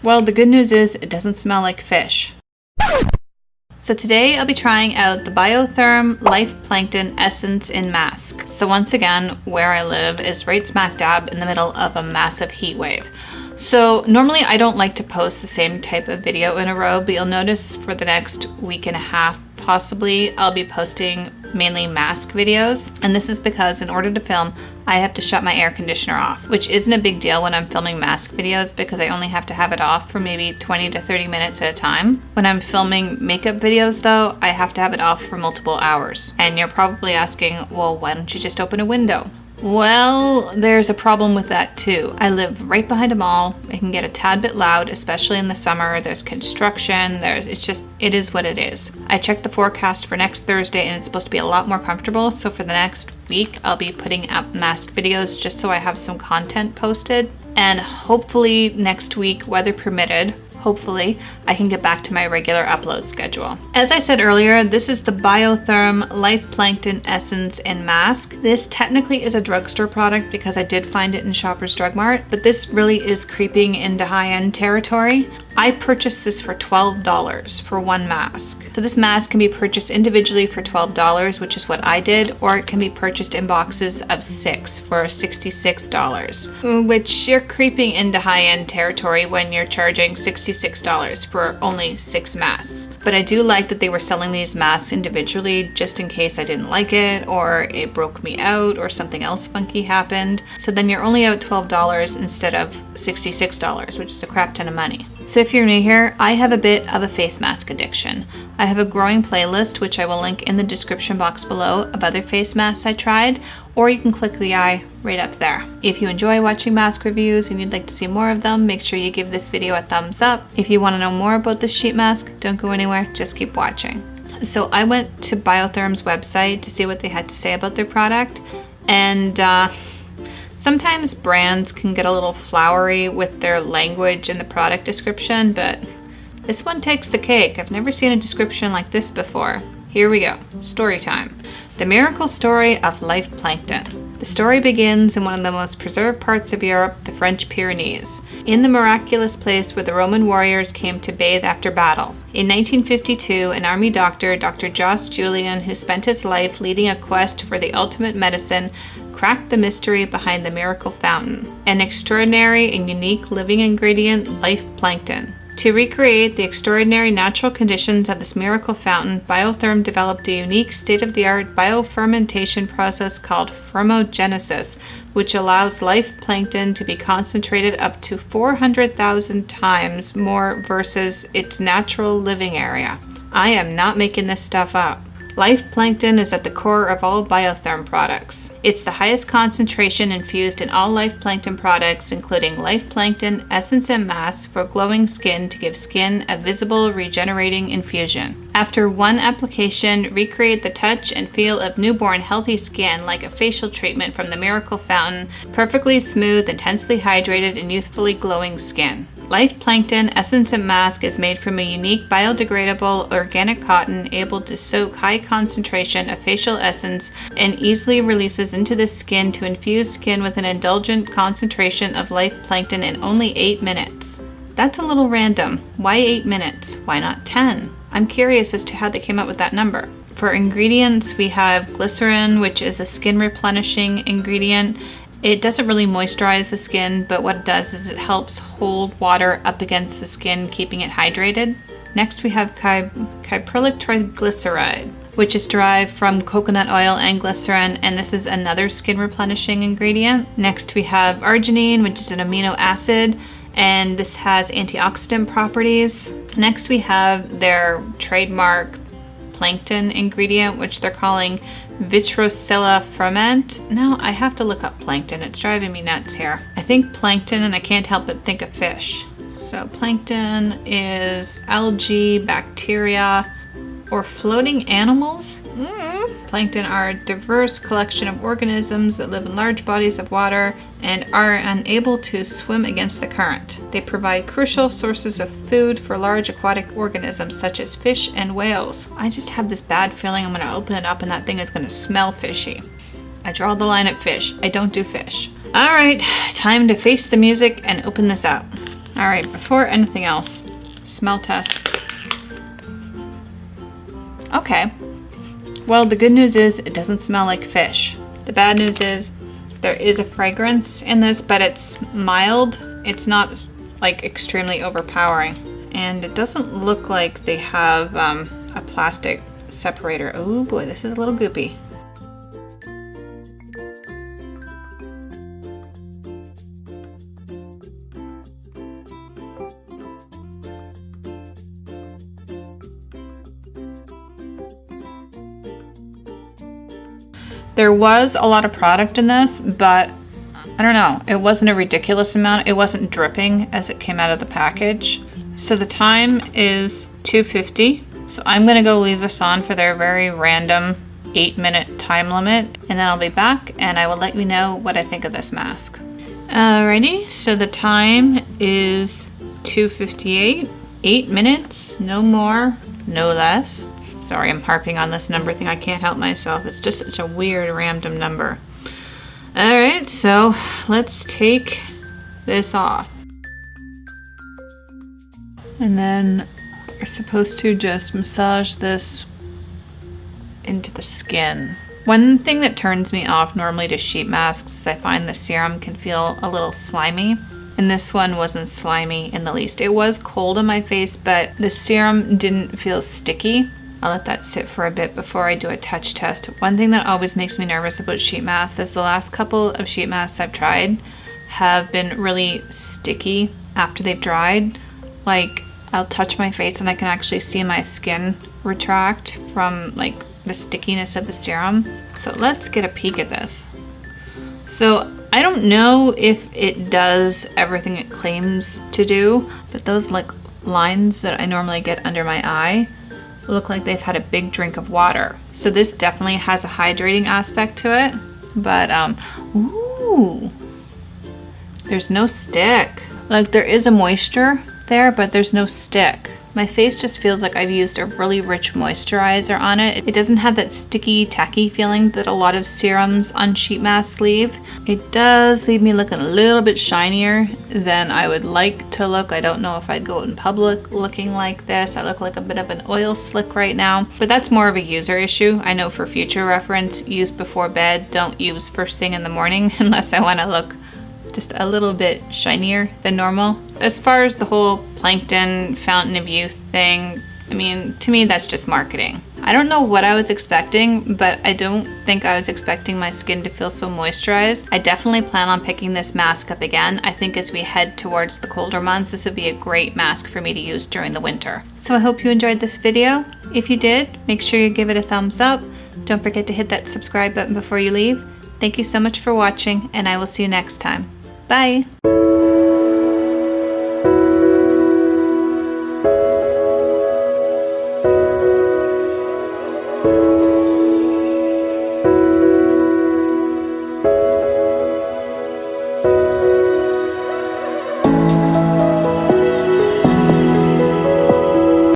Well, the good news is it doesn't smell like fish. So today I'll be trying out the Biotherm Life Plankton Essence in Mask. So once again, where I live is right smack dab in the middle of a massive heat wave. So normally I don't like to post the same type of video in a row, but you'll notice for the next week and a half, possibly, I'll be posting mainly mask videos. And this is because in order to film, I have to shut my air conditioner off, which isn't a big deal when I'm filming mask videos because I only have to have it off for maybe 20 to 30 minutes at a time. When I'm filming makeup videos though, I have to have it off for multiple hours. And you're probably asking, well, why don't you just open a window? Well, there's a problem with that too. I live right behind a mall. It can get a tad bit loud, especially in the summer. There's construction, it is what it is. I checked the forecast for next Thursday and it's supposed to be a lot more comfortable. So for the next week, I'll be putting up mask videos just so I have some content posted. And hopefully next week, weather permitted, hopefully, I can get back to my regular upload schedule. As I said earlier, this is the Biotherm Life Plankton Essence in Mask. This technically is a drugstore product because I did find it in Shoppers Drug Mart, but this really is creeping into high-end territory. I purchased this for $12 for one mask. So this mask can be purchased individually for $12, which is what I did, or it can be purchased in boxes of 6 for $66, which you're creeping into high-end territory when you're charging $66 for only 6 masks. But I do like that they were selling these masks individually just in case I didn't like it or it broke me out or something else funky happened. So then you're only out $12 instead of $66, which is a crap ton of money. So if you're new here, I have a bit of a face mask addiction. I have a growing playlist, which I will link in the description box below, of other face masks I tried, or you can click the eye right up there. If you enjoy watching mask reviews and you'd like to see more of them, make sure you give this video a thumbs up. If you want to know more about this sheet mask, don't go anywhere, just keep watching. So I went to Biotherm's website to see what they had to say about their product, and sometimes brands can get a little flowery with their language in the product description, but this one takes the cake. I've never seen a description like this before. Here we go. Story time. The miracle story of Life Plankton. The story begins in one of the most preserved parts of Europe, the French Pyrenees, in the miraculous place where the Roman warriors came to bathe after battle. In 1952, an army doctor, Dr. Jos Julian, who spent his life leading a quest for the ultimate medicine, cracked the mystery behind the miracle fountain, an extraordinary and unique living ingredient, life plankton. To recreate the extraordinary natural conditions of this miracle fountain, Biotherm developed a unique state-of-the-art biofermentation process called fermogenesis, which allows life plankton to be concentrated up to 400,000 times more versus its natural living area. I am not making this stuff up. Life plankton is at the core of all Biotherm products. It's the highest concentration infused in all Life Plankton products, including Life Plankton Essence and Mask for glowing skin to give skin a visible, regenerating infusion. After one application, recreate the touch and feel of newborn healthy skin like a facial treatment from the miracle fountain, perfectly smooth, intensely hydrated, and youthfully glowing skin. Life Plankton Essence and Mask is made from a unique biodegradable organic cotton able to soak high concentration of facial essence and easily releases into the skin to infuse skin with an indulgent concentration of Life Plankton in only 8 minutes. That's a little random. Why 8 minutes? Why not 10? I'm curious as to how they came up with that number. For ingredients, we have glycerin, which is a skin replenishing ingredient. It doesn't really moisturize the skin, but what it does is it helps hold water up against the skin, keeping it hydrated. Next we have caprylic triglyceride, which is derived from coconut oil and glycerin, and this is another skin replenishing ingredient. Next we have arginine, which is an amino acid, and this has antioxidant properties. Next we have their trademark plankton ingredient, which they're calling Vitrocella ferment. Now I have to look up plankton, it's driving me nuts here. I think plankton and I can't help but think of fish. So plankton is algae, bacteria, or floating animals. Plankton are a diverse collection of organisms that live in large bodies of water and are unable to swim against the current. They provide crucial sources of food for large aquatic organisms such as fish and whales. I just have this bad feeling I'm going to open it up and that thing is going to smell fishy. I draw the line at fish. I don't do fish. All right, time to face the music and open this up. All right, before anything else, smell test. Okay. Well, the good news is it doesn't smell like fish. The bad news is there is a fragrance in this, but it's mild. It's not like extremely overpowering. And it doesn't look like they have a plastic separator. Oh boy, this is a little goopy. There was a lot of product in this, but I don't know, it wasn't a ridiculous amount. It wasn't dripping as it came out of the package. So the time is 2:50. So I'm gonna go leave this on for their very random 8-minute time limit, and then I'll be back and I will let you know what I think of this mask. Alrighty, so the time is 2:58, 8 minutes, no more, no less. Sorry, I'm harping on this number thing. I can't help myself. It's just such a weird random number. All right, so let's take this off. And then you're supposed to just massage this into the skin. One thing that turns me off normally to sheet masks is I find the serum can feel a little slimy. And this one wasn't slimy in the least. It was cold on my face, but the serum didn't feel sticky. I'll let that sit for a bit before I do a touch test. One thing that always makes me nervous about sheet masks is the last couple of sheet masks I've tried have been really sticky after they've dried. Like, I'll touch my face and I can actually see my skin retract from like the stickiness of the serum. So let's get a peek at this. So I don't know if it does everything it claims to do, but those like lines that I normally get under my eye look like they've had a big drink of water. So this definitely has a hydrating aspect to it, but ooh, there's no stick. Like there is a moisture there, but there's no stick. My face just feels like I've used a really rich moisturizer on it. It doesn't have that sticky, tacky feeling that a lot of serums on sheet masks leave. It does leave me looking a little bit shinier than I would like to look. I don't know if I'd go out in public looking like this. I look like a bit of an oil slick right now, but that's more of a user issue. I know for future reference, use before bed, don't use first thing in the morning unless I want to look just a little bit shinier than normal. As far as the whole plankton fountain of youth thing, I mean, to me that's just marketing. I don't know what I was expecting, but I don't think I was expecting my skin to feel so moisturized. I definitely plan on picking this mask up again. I think as we head towards the colder months, this would be a great mask for me to use during the winter. So I hope you enjoyed this video. If you did, make sure you give it a thumbs up. Don't forget to hit that subscribe button before you leave. Thank you so much for watching, and I will see you next time. Bye!